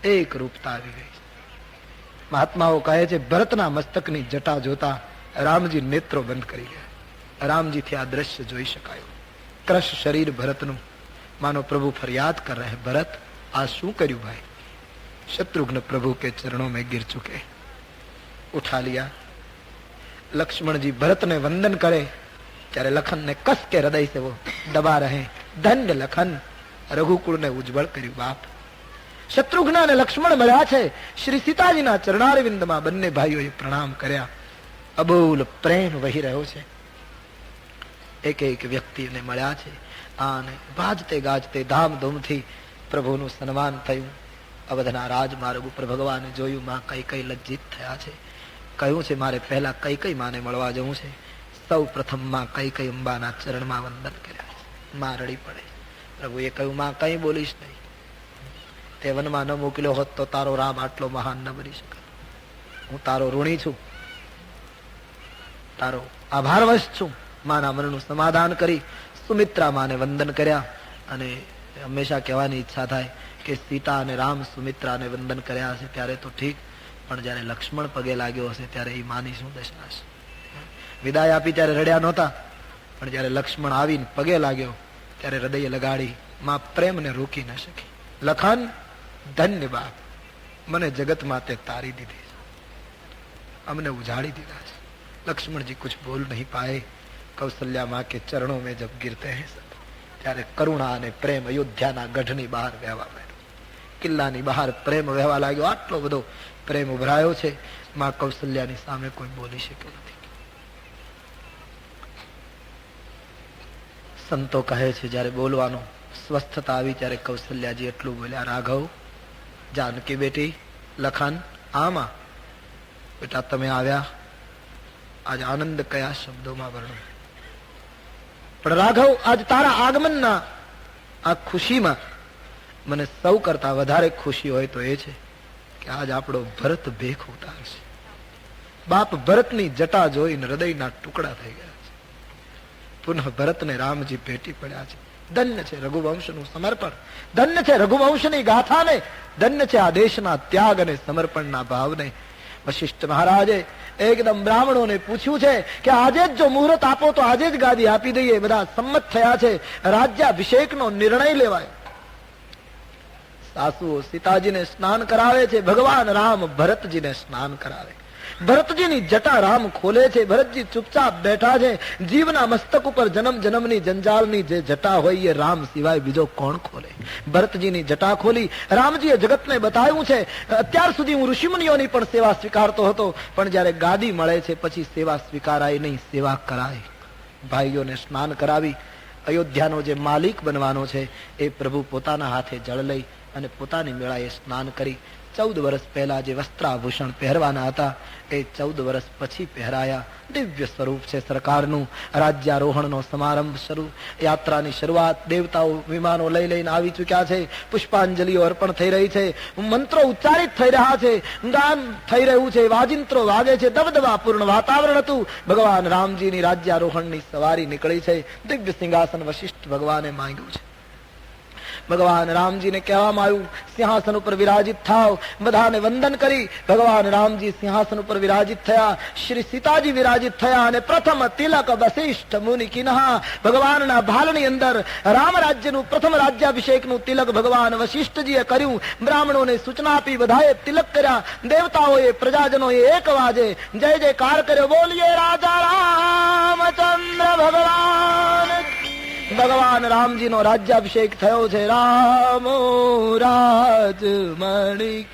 એક રૂપતા આવી ગઈ. મહાત્માઓ કહે છે ભરતના મસ્તકની જટા જોતા રામજી નેત્રો બંધ કરી ગયા. રામજીથી આ દ્રશ્ય જોઈ શકાયું. કૃશ શરીર ભરતનું, માનો પ્રભુ ફરિયાદ કર રહે, ભરત આ શું કર્યું ભાઈ? शत्रुघ्न प्रभु के चरणों में गिर चुके, उठा लिया. लक्ष्मण जी भरत ने वंदन करे ત્યારે લખન ને કસ કે હૃદય से वो दबा रहे. धन्य लखन, रघुकुल ने उज्जवल કર્યું. બાપ શત્રુઘ્ન અને લક્ષ્મણ મળ્યા છે. શ્રી સીતાજીના ચરણારવિંદમાં બંને ભાઈઓએ પ્રણામ કર્યા. અબોલ પ્રેમ વહી રહ્યો છે. એક એક વ્યક્તિને મળ્યા છે અને વાજતે ગાજતે ધામધૂમથી પ્રભુનું સન્માન થયું. અવધના રાજમાર્ગ ઉપર ભગવાને જોયું. માં કઈ કઈ લજ્જિત થયા છે. કહ્યું છે મારે પહેલા કઈ કઈ માને મળવા જવું છે. સૌ પ્રથમ માં કઈ કઈ અંબાના ચરણમાં વંદન કર્યા. માં રડી પડે. પ્રભુએ કહ્યું માં કઈ બોલીશ નહીં. તે વનમાં ન મોકલ્યો હોત તો તારો રામ આટલો મહાન ન બની શકે. હું તારો ઋણી છું, તારો આભારવશ છું. માના મનનું સમાધાન કરી સુમિત્રા માને વંદન કર્યા. અને હંમેશા કહેવાની ઈચ્છા થાય કે સીતા અને રામ સુમિત્રાને વંદન કર્યા હશે ત્યારે તો ઠીક, પણ જયારે લક્ષ્મણ પગે લાગ્યો હશે ત્યારે એ માની શું દશા હશે. વિદાય આપી ત્યારે રડ્યા નહોતા, પણ જયારે લક્ષ્મણ આવીને પગે લાગ્યો ત્યારે હૃદય લગાડી. માં પ્રેમને રોકી ન શકી. લખન ધન્ય બાપ, મને જગતમાં તે તારી દીધી, અમને ઉજાડી દીધા છે. लक्ष्मण जी कुछ बोल नहीं पाए. कौशल्या माँ के चरणों में जब गिरते हैं सब, ત્યારે કરુણા અને પ્રેમ અયોધ્યાના ગઢની બહાર વહેવા માંડ્યો. કિલ્લાની બહાર પ્રેમ વહેવા લાગ્યો. આટલો બધો પ્રેમ ઉભરાયો છે. માં કૌશલ્યાની સામે કોઈ બોલી શક્યો નથી. સંતો કહે છે જયારે બોલવાનો સ્વસ્થતા આવી ત્યારે કૌશલ્યાજી એટલું બોલ્યા, રાઘવ, જાનકી બેટી, લખન, આમાં બેટા તમે આવ્યા. આજ આનંદ કયા શબ્દોમાં વર્ણન. પણ રાઘવ, આજ તારા આગમનના આ ખુશીમાં મને સૌ કરતા વધારે ખુશી હોય તો એ છે કે આજ આપણો ભરત ભેખ ઉતારશે. બાપ ભરતની જટા જોઈને હૃદયના ટુકડા થઈ ગયા છે. પુનઃ ભરતને રામજી ભેટી પડ્યા છે. ધન્ય છે રઘુવંશનું સમર્પણ, ધન્ય છે રઘુવંશની ગાથાને, ધન્ય છે આ દેશના ત્યાગ અને સમર્પણના ભાવને. વશિષ્ઠ મહારાજે એકદમ બ્રાહ્મણોને પૂછ્યું છે કે આજે જ જો મુહૂર્ત આપો તો આજે જ ગાદી આપી દઈએ. બધા સંમત થયા છે. રાજ્યાભિષેકનો નિર્ણય લેવાય. સાસુઓ સીતાજીને સ્નાન કરાવે છે. ભગવાન રામ ભરતજીને સ્નાન કરાવે. ભરતજીની જટા રામ ખોલે છે. ભરતજી ચૂપચાપ બેઠા છે. જીવના મસ્તક ઉપર જન્મ જન્મની જંજાલની જે જટા હોય એ રામ સિવાય બીજો કોણ ખોલે? ભરતજીની જટા ખોલી. રામજીએ જગતને બતાવ્યું છે અત્યાર સુધી હું ઋષિમુનિઓની પણ સેવા સ્વીકારતો હતો, પણ જયારે ગાદી મળે છે પછી સેવા સ્વીકારાય નહીં, સેવા કરાય. ભાઈઓને સ્નાન કરાવી. અયોધ્યાનો જે માલિક બનવાનો છે એ પ્રભુ પોતાના હાથે જળ લઈ અને પોતાની મેળાએ સ્નાન કરી. 14 વર્ષ પહેલા જે વસ્ત્રાભૂષણ પહેરવાના હતા એ 14 વર્ષ પછી પહેરાયા. દિવ્ય સ્વરૂપ છે સરકારનું. રાજ્યારોહણનો સમારંભ શરૂ, યાત્રાની શરૂઆત. દેવતાઓ વિમાનો લઈ લઈને આવી ચુક્યા છે. પુષ્પાંજલિઓ અર્પણ થઈ રહી છે. મંત્રો ઉચ્ચારિત થઈ રહ્યા છે. ગાન થઈ રહ્યું છે. વાજિંત્રો વાગે છે. દબદબા પૂર્ણ વાતાવરણ હતું. ભગવાન રામજીની રાજ્યારોહણની સવારી નીકળી છે. દિવ્ય સિંહાસન વશિષ્ઠ ભગવાને માંગ્યું છે. ભગવાન રામજીને કહેવામાં આવ્યું સિંહાસન ઉપર વિરાજિત થાવ. બધાને વંદન કરી ભગવાન રામજી સિંહાસન ઉપર વિરાજિત થયા. શ્રી સીતાજી વિરાજિત થયા અને પ્રથમ તિલક વશિષ્ઠ મુનિ કિન્હા. ભગવાનના ભાલની અંદર રામ રાજ્યનું પ્રથમ રાજ્યાભિષેકનું તિલક ભગવાન વશિષ્ઠજીએ કર્યું. બ્રાહ્મણોને સૂચના આપી. બધાએ તિલક કર્યા. દેવતાઓએ પ્રજાજનોએ એક વાજે જય જયકાર કર્યો. બોલીએ રાજા રામચંદ્ર ભગવાન. ભગવાન રામજીનો રાજ્યાભિષેક થયો છે. રામો રાજમણિક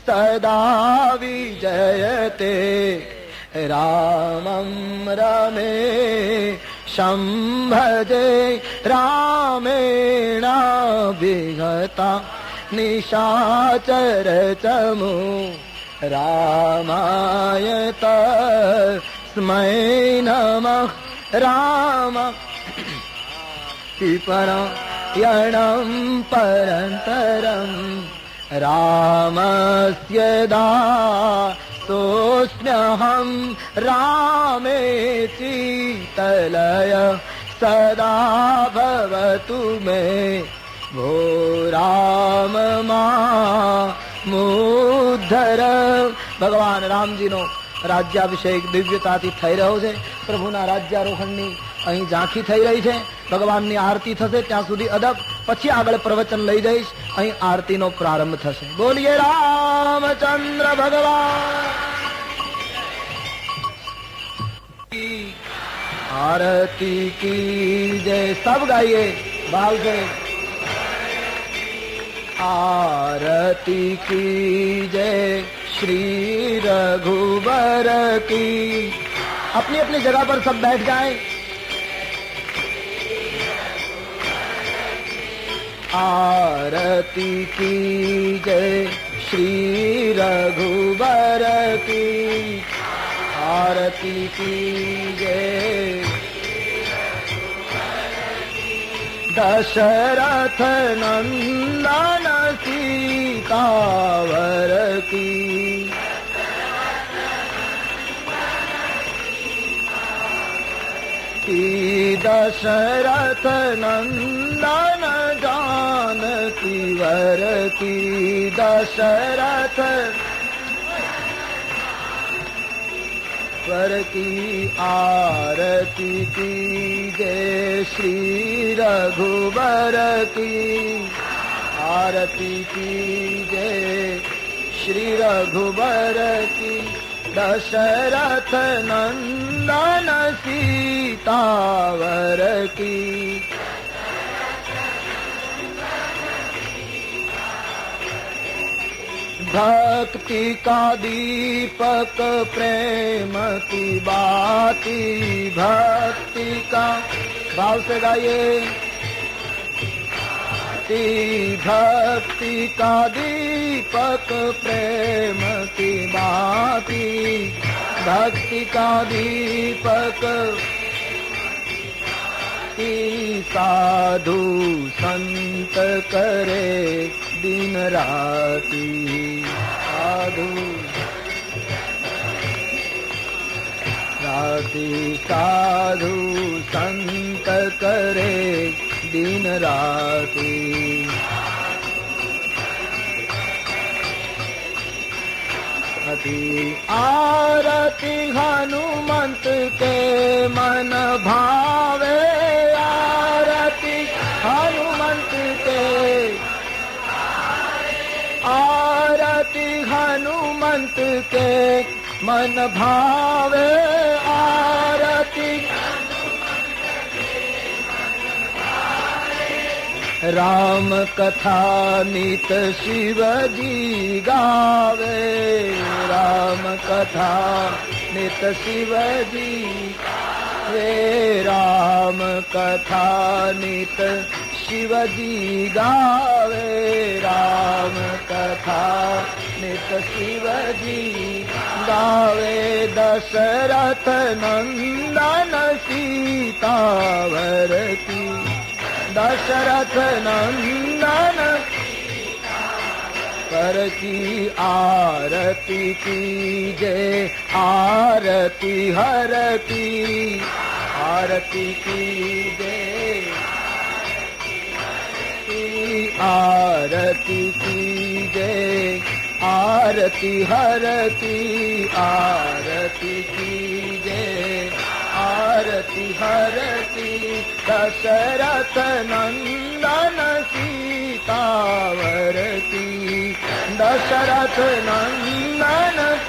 સદા વિજયતે, રામમ રમે શંભજે, રામેણા વિગતા નિશાચર ચમુ, રામાય તસ્મૈ નમઃ. રામ પરાયણમ પરંતરમ રામસ્ય દાસોસ્મ્યહમ, રામે ચિતલય સદા ભવતુ મે, ભો રામ મામુ ભગવાન રામજીનો રાજ્યાભિષેક દિવ્યતાથી થઈ રહ્યો છે. પ્રભુના રાજ્યારોહણની અહીં ઝાંખી થઈ રહી છે. ભગવાનની આરતી થશે ત્યાં સુધી અદબ, પછી આગળ પ્રવચન લઈ જઈશ. અહીં આરતીનો પ્રારંભ થશે. બોલીએ રામચંદ્ર ભગવાન. आरती की जय. सब गाइए भाव से. आरती की जय श्री रघुबर की. अपनी अपनी जगह पर सब बैठ जाएं. आरती की जय श्री रघुबर की. आरती की जय. दशरथ नंदन सीतावर की. दशरथ नंदन जानकी वर की. दशरथ वर की. आरती की जय श्री रघुबर की. आरती की जय श्री रघुबर की. दशरथ नंदन सीतावर की. भक्ति का दीपक प्रेम की बाती. भक्ति का भाव से गाइए. भक्ति का दीपक प्रेम की बाती. भक्ति का दीपक की साधु संत करे दिन राती. साधु राती साधु संत करे दिन राती. आरती हनुमंत के मन भावे. आरती हनुमंत के. आरती हनुमंत के मन भावे. आरती राम कथा नित शिव जी गावे. राम कथा नित शिव जी. वे राम कथा नित शिव जी गावे. राम कथा नित शिव जी गावे. दशरथ नंदन सीतावर की. दशरथ नंदन पर की. आरती की जय. आरती हर की. आरती की जय. आरती की जय. आरती हर की. आरती की जय. आरती हर की. दशरथ नंदन सीतावर की. दशरथ नंदन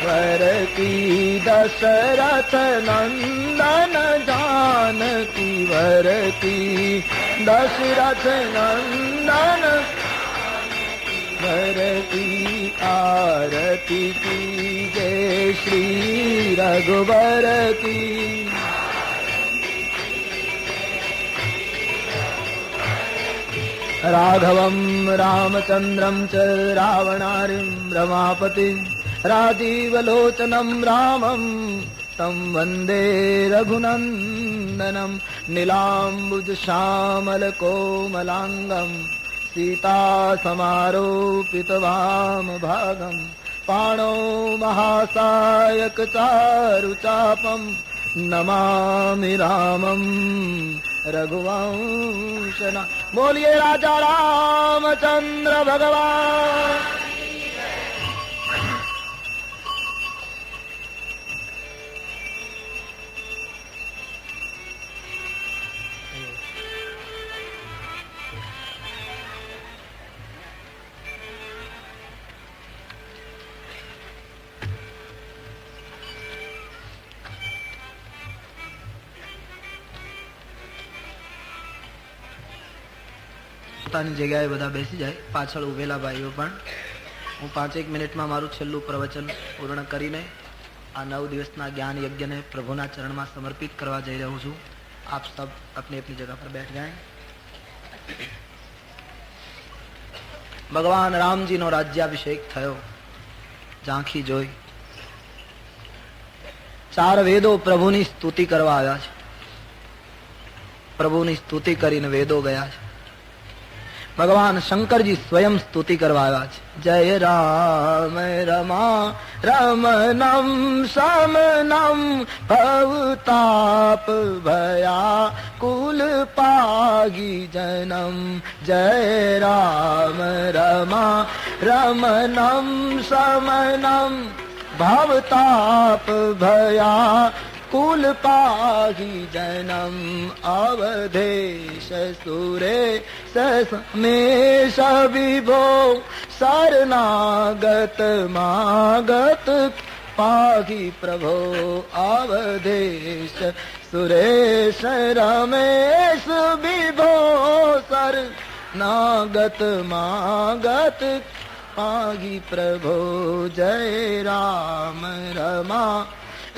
वर की. दशरथ नंदन जानकी वर की. दशरथ नंदन वर की. आरती की जय श्री रघुबर की. राघवं रामचंद्रं च रावणारिं रमापतिं. राजीवलोचनं रामं तं वन्दे रघुनन्दनं. नीलाम्बुजश्यामलकोमलाङ्गं सीता समारोपितवामभागं. पाणौ महासायक चारुचापं. नमामि रामं रघुवंशना. बोलिए राजा रामचंद्र भगवान. પોતપોતાની જગ્યાએ બધા બેસી જાય, પાછળ ઉભેલા ભાઈઓ પણ. હું 5-1 મિનિટમાં મારું છેલ્લું પ્રવચન પૂર્ણ કરીને આ 9 દિવસના જ્ઞાન યજ્ઞને પ્રભુના ચરણમાં સમર્પિત કરવા જઈ રહ્યો છું. આપ સબ अपनी अपनी जगह पर बैठ जाएं. ભગવાન રામજીનો રાજ્યાભિષેક થયો. ઝાંખી જોઈ 4 વેદો પ્રભુની સ્તુતિ કરવા આવ્યા છે. પ્રભુની સ્તુતિ કરીને વેદો ગયા છે. ભગવાન શંકરજી સ્વયં સ્તુતિ કરવા આવ્યા છે. જય રામ રમા રમનમ સમનમ ભવતાપ ભયા કુલ પાગી જનમ. જય રામ રમા રમનમ સમનમ ભવતાપ ભયા કુલ પાગી જનમ. અવધેશ સુરે સમેશ વિભો શરણાગત માગત પાગી પ્રભો. અવધેશ સુરેશ રમેશ વિભો શરણાગત માગત પાગી પ્રભો. જય રામ રમા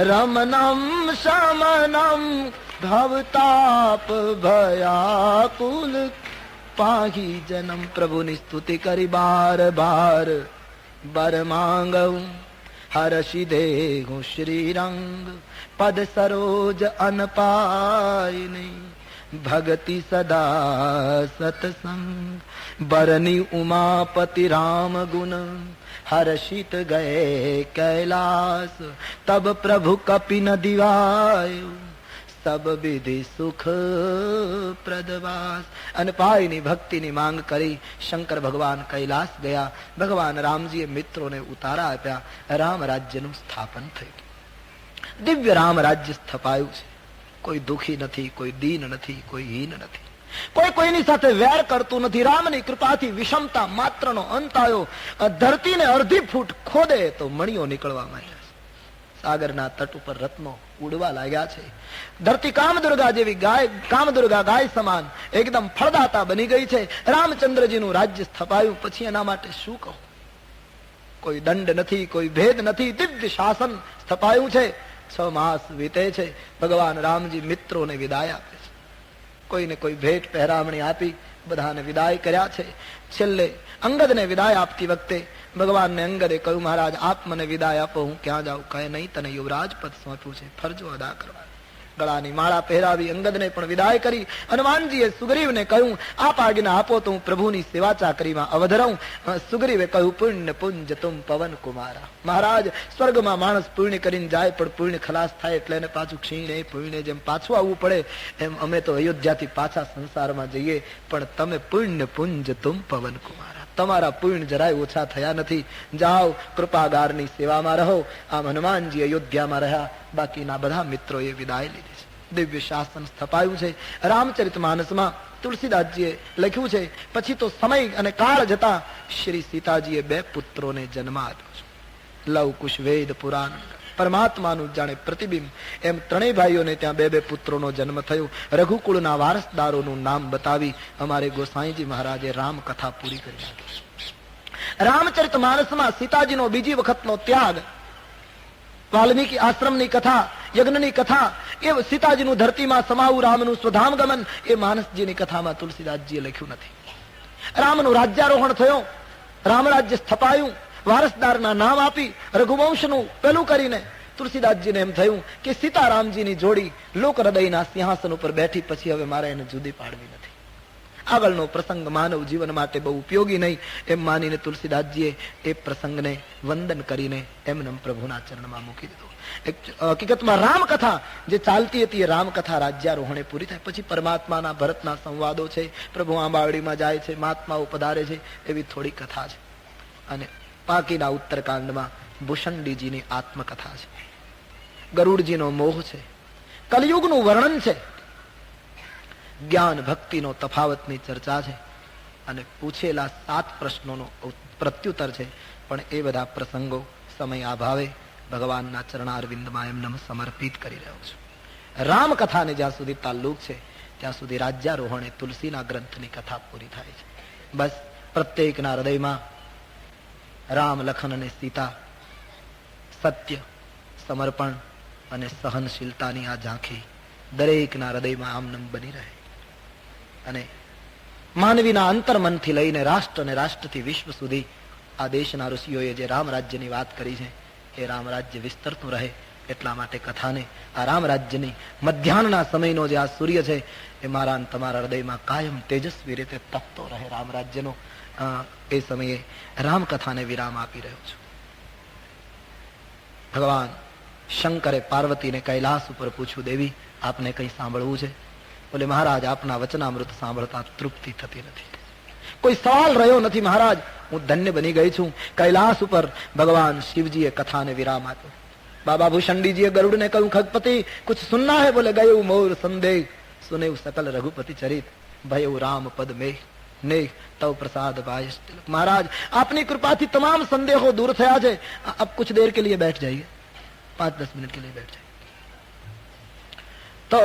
રમનમ સમનમ ભવતાપ ભયાકુલ પાહી જનમ. પ્રભુની સ્તુતિ કરી બાર બાર બર માંગઉં હર્ષિ દેહું શ્રીરંગ પદ સરોજ અનપાયની ભગતિ સદા સતસંગ. બરની ઉમાપતિ રામ ગુણ હર્ષિત ગયે કૈલાસ તબ પ્રભુ કપિ ન દિવાયો સબ વિધિ સુખ પ્રદવાસ. અને પાયની ભક્તિની માંગ કરી શંકર ભગવાન કૈલાસ ગયા. ભગવાન રામજીએ મિત્રોને ઉતારા આપ્યા. રામ રાજ્યનું સ્થાપન થયું. દિવ્ય રામ રાજ્ય સ્થપાયું છે. કોઈ દુખી નથી, કોઈ દીન નથી, કોઈ હીન નથી, કોઈ કોઈની સાથે વેર કરતું નથી. રામની કૃપાથી વિષમતા માત્રનો અંત આવ્યો. ધરતીને અડધી ફૂટ ખોદે તો મણીઓ નીકળવા માંડ્યા છે. સાગરના તટ ઉપર રત્નો ઉડવા લાગ્યા છે. ધરતી કામદુર્ગા જેવી ગાય, કામદુર્ગા ગાય સમાન એકદમ ફળદાતા બની ગઈ છે. રામચંદ્રજીનું રાજ્ય સ્થપાયું. પછી એના માટે શું કહું? કોઈ દંડ નથી, કોઈ ભેદ નથી. દિવ્ય શાસન સ્થપાયું છે. 6 માસ વીતે છે. ભગવાન રામજી મિત્રોને વિદાય આપે છે. કોઈને કોઈ ભેટ પહેરામણી આપી બધાને વિદાય કર્યા છે. છેલ્લે અંગદને વિદાય આપતી વખતે ભગવાનને અંગદે કહ્યું, મહારાજ આપ મને વિદાય આપો, હું ક્યાં જાઉં? કહે નહીં, તને યુવરાજ પદ સોંપ્યું છે, ફરજો અદા કરવા. ગળાની માળા પહેરાવી અંગદને પણ વિદાય કરી. હનુમાનજીએ સુગ્રીવને કહ્યું, આપ આજ્ઞા આપો તો હું પ્રભુની સેવા ચાકરીમાં અવધ રહું. સુગ્રીવે કહ્યું, પુણ્ય પુંજ તુમ પવન કુમારા. મહારાજ સ્વર્ગમાં માણસ પુણ્ય કરીને જાય પણ પુણ્ય ખલાસ થાય એટલે એને પાછું ક્ષીણે પુણ્ય જેમ પાછું આવવું પડે એમ અમે તો અયોધ્યાથી પાછા સંસારમાં જઈએ. પણ તમે પુણ્ય પુંજ તુમ પવન કુમારા, તમારા પુણ્ય જરાય ઓછા થયા નથી. જાઓ કૃપાગારની સેવામાં રહો. આમ હનુમાનજી અયોધ્યામાં રહ્યા. બાકીના બધા મિત્રોએ વિદાય લીધી છે. દિવ્ય શાસન સ્થપાયું છે. રામચરિત માનસમાં તુલસીદાસજીએ લખ્યું છે, પછી તો સમય અને કાળ જતા શ્રી સીતાજીએ 2 પુત્રોને જન્મ આપ્યો છે. લવ કુશ વેદ પુરાણ પરમાત્માનું જાણે પ્રતિબિંબ એમ 3 ભાઈઓને ત્યાં 2 પુત્રોનો જન્મ થયો. રઘુકુળના વારસદારોનું નામ બતાવી અમારે ગોસાઈજી મહારાજે રામ કથા પૂરી કરી નાખી. રામચરિત માનસમાં સીતાજીનો બીજી વખતનો ત્યાગ, વાલ્મીકી આશ્રમની કથા, યજ્ઞની કથા, એ સીતાજીનું ધરતીમાં સમાવું રામનું સ્વધામ ગમન, એ માનસજીની કથામાં તુલસીદાસજીએ લખ્યું નથી. રામનું રાજ્યારોહણ થયો, રામ રાજ્ય સ્થપાયું, વારસદારના નામ આપી રઘુવંશનું પેલું કરીને તુલસીદાસજીને એમ થયું કે સીતારામજીની જોડી લોક હૃદયના સિંહાસન ઉપર બેઠી, પછી હવે મારે એને જુદી પાડવી નથી. આગળનો પ્રસંગ માનવ જીવન માટે બહુ ઉપયોગી નહીં એમ માનીને તુલસીદાસજીએ એ પ્રસંગને વંદન કરીને એમને પ્રભુના ચરણમાં મૂકી દીધો. હકીકતમાં રામકથા જે ચાલતી હતી એ રામકથા રાજ્યારોહણે પૂરી થાય. પછી પરમાત્માના ભરતના સંવાદો છે, પ્રભુ આંબાવડીમાં જાય છે, મહાત્માઓ પધારે છે, એવી થોડી કથા છે. અને પાકીના ઉત્તરકાંડમાં ભૂષણડીજીની આત્મકથા છે, ગરુડજીનો મોહ છે, કલયુગનું વર્ણન છે, જ્ઞાન ભક્તિનો તફાવતની ચર્ચા છે, અને પૂછેલા 7 પ્રશ્નોનો પ્રત્યુત્તર છે. પણ એ બધા પ્રસંગો સમય અભાવે ભગવાનના ચરણારવિંદમાં એમને સમર્પિત કરી રહ્યો છું. રામકથાને જ્યાં સુધી તાલ્લુક છે ત્યાં સુધી રાજ્યારોહણે તુલસીના ગ્રંથની કથા પૂરી થાય છે. બસ પ્રત્યેકના હૃદયમાં રામ, લખન અને સીતા, સત્ય, સમર્પણ અને સહનશીલતાની આ ઝાંખી દરેકના હૃદયમાં આમનમ બની રહે. અને માનવીના અંતર્મનથી લઈને રાષ્ટ્ર અને રાષ્ટ્રથી વિશ્વ સુધી આ દેશના ઋષિઓએ જે રામ રાજ્યની વાત કરી છે એ રામ રાજ્ય વિસ્તરતું રહે એટલા માટે કથાને આ રામ રાજ્યની મધ્યાહનના સમયનો જે આ સૂર્ય છે એ મારા અને તમારા હૃદયમાં કાયમ તેજસ્વી રીતે તપતો રહે રામ રાજ્યનો. એ સમયે રામકથાને વિરામ આપી રહ્યો છું. ભગવાન શંકરે પાર્વતીને કૈલાસ ઉપર પૂછ્યું, દેવી આપને કંઈ સાંભળવું છે? બોલે, મહારાજ આપના વચનામૃત સાંભળતા તૃપ્તિ થતી નથી, કોઈ સવાલ રહ્યો નથી મહારાજ, હું ધન્ય બની ગઈ છું. કૈલાસ ઉપર ભગવાન શિવજીએ કથાને વિરામ આપ્યો. બાબા ભૂષણજીએ ગરુડને કહ્યું, ખગપતિ કુછ સુનના હે? બોલે, ગયું મોર સંદેહ, સુનેવ સકલ રઘુપતિ ચરિત, ભયઉ રામ પદ મેહ ને તવ પ્રસાદ બાયસ તિલક. મહારાજ આપની કૃપાથી તમામ સંદેહો दूर થયા છે, अब कुछ देर के लिए बैठ जाइए, 5-10 मिनट के लिए बैठ जाइए. तो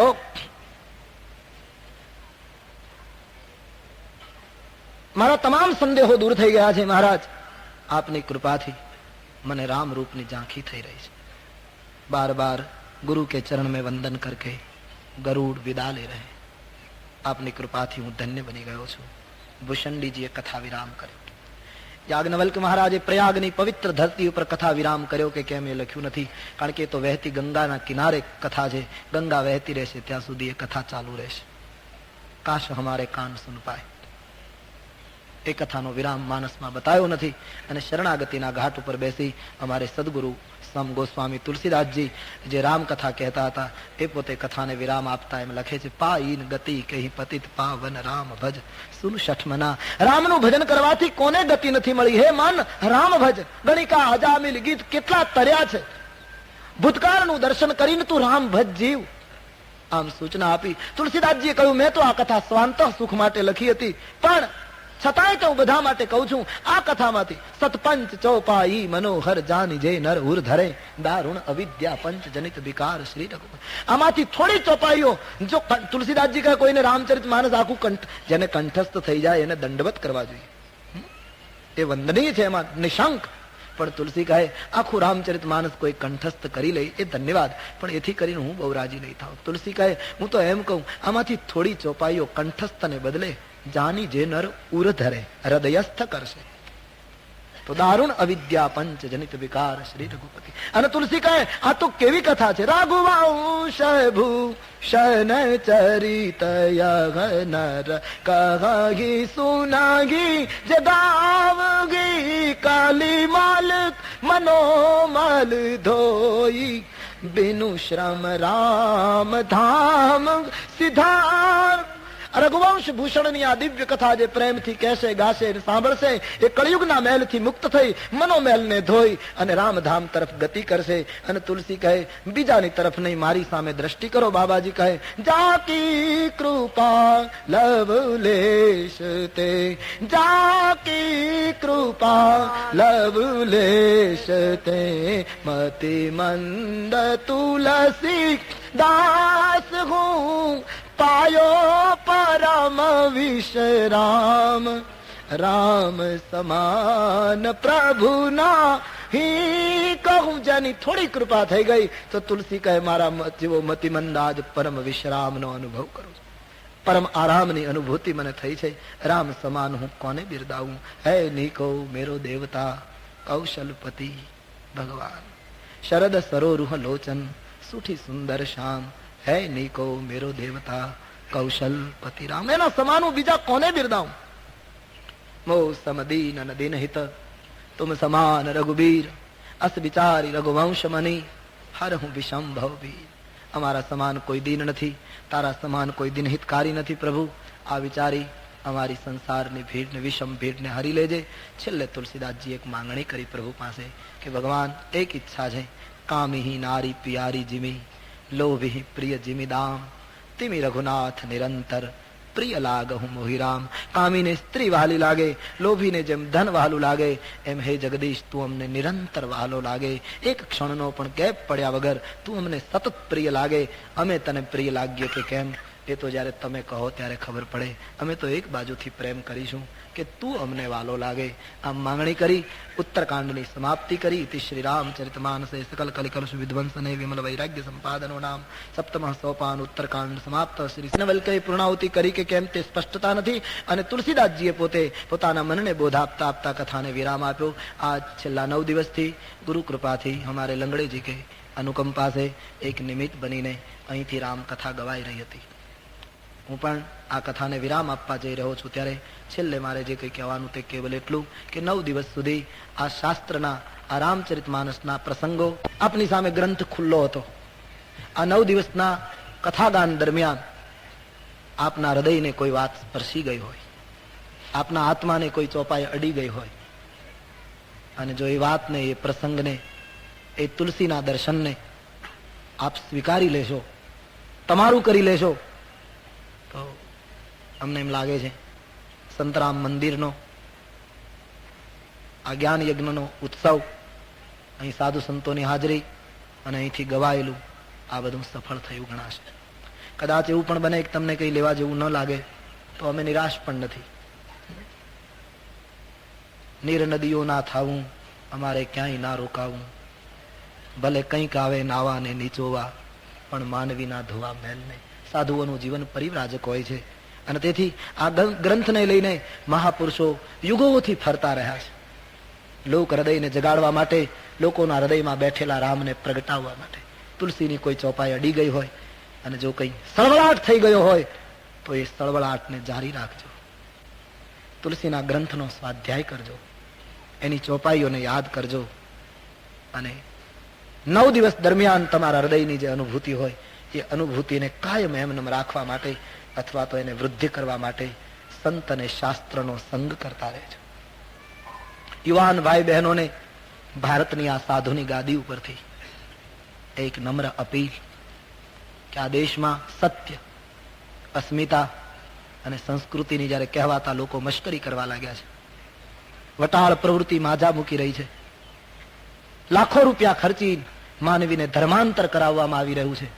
મારા તમામ સંદેહો દૂર થઈ ગયા છે મહારાજ, આપની કૃપાથી મને રામ રૂપની ઝાંખી થઈ રહી છે. बार बार गुरु के चरण में वंदन करके गरुड़ विदा ले रहे. आपनी कृपाથી હું ધન્ય બની ગયો છું. ભૂષણજીએ કથા વિરામ કર્યો. યાજ્ઞવલ્ક મહારાજે પ્રયાગની પવિત્ર ધરતી ઉપર કથા વિરામ કર્યો કે કેમ એ લખ્યું નથી, કારણ કે એ તો વહેતી ગંગાના કિનારે કથા છે. ગંગા વહેતી રહેશે ત્યાં સુધી એ કથા ચાલુ રહેશે. કાશ હમારે કાન સુન પાય. એ કથાનો વિરામ માનસમાં બતાવ્યો નથી. અને શરણાગતિના ઘાટ ઉપર બેસી અમારે સદગુરુ સમ ગોસ્વામી તુલસીદાસજી જે રામ કથા કહેતા હતા એ પોતે કથાને વિરામ આપતા એમ લખે છે, પાઈન ગતિ કહી પતિત પાવન રામ ભજ સુન શઠમના. રામનું ભજન કરવાથી કોને ગતિ નથી મળી? હે મન રામ ભજ. ગણિકા અજામિલ ગીત કેટલા તર્યા છે. ભૂતકાળનું દર્શન કરીને તું રામ ભજ જીવ. આમ સૂચના આપી. તુલસીદાસજીએ કહ્યું, મેં તો આ કથા સ્વાંત સુખ માટે લખી હતી, પણ છતાંય તો હું બધા માટે કહું છું. આ કથામાંથી સતપંચ ચોપાઈ મનોહર જાની જે નર ઉર ધરે દારૂણ અવિદ્યા પંચ જનિત વિકાર શ્રી રઘુપતિ. આમાંથી થોડી ચોપાઈઓ જો તુલસીદાસજી કહે કોઈને રામચરિત માનસ આખું જેને કંઠસ્થ થઈ જાય એને દંડવત કરવા જોઈએ, એ વંદનીય છે, એમાં નિશંક. પણ તુલસી કહે આખું રામચરિત માનસ કોઈ કંઠસ્થ કરી લે એ ધન્યવાદ, પણ એથી કરીને હું બહુ રાજી નહીં થાઉં. તુલસી કહે હું તો એમ કહું આમાંથી થોડી ચોપાઈઓ કંઠસ્થને બદલે જાની જે નર ઉર ધરે હૃદયસ્થ કરશે તો દારૂણ અવિદ્યા પંચ જનિત વિકાર શ્રી રઘુપતિ. અને તુલસી કહે આ તો કેવી કથા છે. રઘુવંશ ભૂષણ ચરિત નર કહી સુનાગી જે ગાવગી કાલી માલ મનોમલ ધોઈ બિનુ શ્રમ રામ ધામ સિદ્ધાર્થ. રઘુવંશ ભૂષણની આ દિવ્ય કથા જે પ્રેમથી કહેશે, ગાશે, સાંભળશે એ કળિયુગના મેલથી મુક્ત થઈ મનોમેલને ધોઈ અને રામધામ તરફ ગતિ કરશે. અને તુલસી કહે બીજાની તરફ નહીં, મારી સામે દ્રષ્ટિ કરો. બાબાજી કહે જાકી કૃપા લવલેશ તે, જાકી કૃપા લવલેશ તે, મતિ મંદ તુલસી દાસ હું પાયો પરમ વિશ્રામ. રામ સમાન પ્રભુના હી કહું. જેની થોડી કૃપા થઈ ગઈ તો તુલસી કહે મારા જેવો મતિમંદ આજ પરમ વિશ્રામનો અનુભવ કરું છું, પરમ આરામની અનુભૂતિ મને થઈ છે. રામ સમાન હું કોને બિરદાવું? હે નીકો મેરો દેવતા કૌશલપતિ ભગવાન. શરદ સરોરુહ લોચન સુઠી સુંદર શ્યામ. હે નીકો મેરો દેવતા કૌશલપતિ રામ. એના સમાનું બીજા કોને બિરદાવું? મો સમદીન દિન હિત તુમ સમાન રઘુબીર, અસ વિચારી રઘુવંશ મની હર હું વિષમ ભવબીર. અમારા સમાન કોઈ દીન નથી, તારા સમાન કોઈ દિન હિતકારી નથી પ્રભુ. આ વિચારી અમારી સંસારની ભીડને, વિષમ ભીડને હરી લેજે. છેલ્લે તુલસીદાસજી એક માંગણી કરી પ્રભુ પાસે કે ભગવાન એક ઈચ્છા છે, કામી નારી પિયારી જીમી, લોભી પ્રિય જીમિદામ, તિમિ રઘુનાથ નિરંતર પ્રિય લાગહુ મોહિરામ. કામીને સ્ત્રી વહાલી લાગે, લોભીને જેમ ધન વહાલું લાગે, એમ હે જગદીશ તું અમને નિરંતર વહાલો લાગે. એક ક્ષણનો પણ ગેપ પડ્યા વગર તું અમને સતત પ્રિય લાગે. અમે તને પ્રિય લાગીએ કે કેમ એ તો જ્યારે તમે કહો ત્યારે ખબર પડે. અમે તો એક બાજુથી પ્રેમ કરીશું કે તું અમને વાલો લાગે. આમ માંગણી કરી ઉત્તરકાંડની સમાપ્તિ કરી. ઇતિ શ્રી રામચરિતમાનસે સકલ કલિકલશ વિધ્વંસને વિમલ વૈરાગ્ય સંપાદનો નામ સપ્તમઃ સોપાન ઉત્તરકાંડ સમાપ્ત. શ્રી કૃષ્ણવલ્લભે પૂર્ણાહુતિ કરી કે કેમ તે સ્પષ્ટતા નથી. અને તુલસીદાસજીએ પોતે પોતાના મનને બોધ આપતા આપતા કથાને વિરામ આપ્યો. આ છેલ્લા 9 દિવસથી ગુરુ કૃપાથી હમારે લંગડેજી કે અનુકંપા છે એક નિમિત્ત બનીને અહીંથી રામ કથા ગવાઈ રહી હતી. હું પણ આ કથાને વિરામ આપવા જઈ રહ્યો છું ત્યારે છેલ્લે મારે જે કંઈ કહેવાનું તે કેવલ એટલું કે 9 દિવસ સુધી આ શાસ્ત્રના આ રામચરિતમાનસના પ્રસંગો આપની સામે ગ્રંથ ખુલ્લો હતો. આ 9 દિવસના કથાગાન દરમિયાન આપના હૃદયને કોઈ વાત સ્પર્શી ગઈ હોય, આપના આત્માને કોઈ ચોપાઈ અડી ગઈ હોય અને જો એ વાતને, એ પ્રસંગને, એ તુલસીના દર્શનને આપ સ્વીકારી લેશો, તમારું કરી લેશો, તો અમને એમ લાગે છે સંતરામ મંદિરનો આ જ્ઞાન યજ્ઞનો ઉત્સવ, અહીં સાધુ સંતોની હાજરી અને અહીંથી ગવાયેલું આ બધું સફળ થયું ગણાશે. કદાચ એવું પણ બને કે તમને કંઈ લેવા જેવું ન લાગે તો અમે નિરાશ પણ નથી. નીર નદીઓ ના થાવું, અમારે ક્યાંય ના રોકાવું, ભલે કંઈક આવે નાવા ને નીચોવા, પણ માનવી ના ધોવા મેલ નહીં. સાધુઓનું જીવન પરિવ્રાજક હોય છે અને તેથી આ ગ્રંથને લઈને મહાપુરુષો યુગોથી ફરતા રહ્યા છે. લોક હૃદયને જગાડવા માટે, લોકોના હૃદયમાં બેઠેલા રામને પ્રગટાવવા માટે. તુલસીની કોઈ ચોપાઈ અડી ગઈ હોય અને જો કંઈ સળવળાટ થઈ ગયો હોય તો એ સળવળાટને જારી રાખજો. તુલસીના ગ્રંથનો સ્વાધ્યાય કરજો, એની ચોપાઈઓને યાદ કરજો અને 9 દિવસ દરમિયાન તમારા હૃદયની જે અનુભૂતિ હોય એ અનુભૂતિને કાયમ એમનેમ રાખવા માટે અથવા તો એને વૃદ્ધિ કરવા માટે સંત અને શાસ્ત્રનો સંગ કરતા રહેજો. યુવાન ભાઈ બહેનોને ભારતની આ સાધુની ગાદી ઉપરથી એક નમ્ર અપીલ કે આ દેશમાં સત્ય, અસ્મિતા અને સંસ્કૃતિની જ્યારે કહેવાતા લોકો મશ્કરી કરવા લાગ્યા છે, વટાળ પ્રવૃત્તિ માજા મૂકી રહી છે, લાખો રૂપિયા ખર્ચી માનવીને ધર્માંતર કરાવવામાં આવી રહ્યું છે,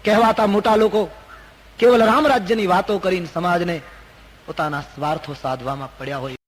કહેવાતા મોટા લોકો કેવલ રામ રાજ્યની વાતો કરીને સમાજને પોતાના સ્વાર્થો સાધવામાં પડ્યા હોય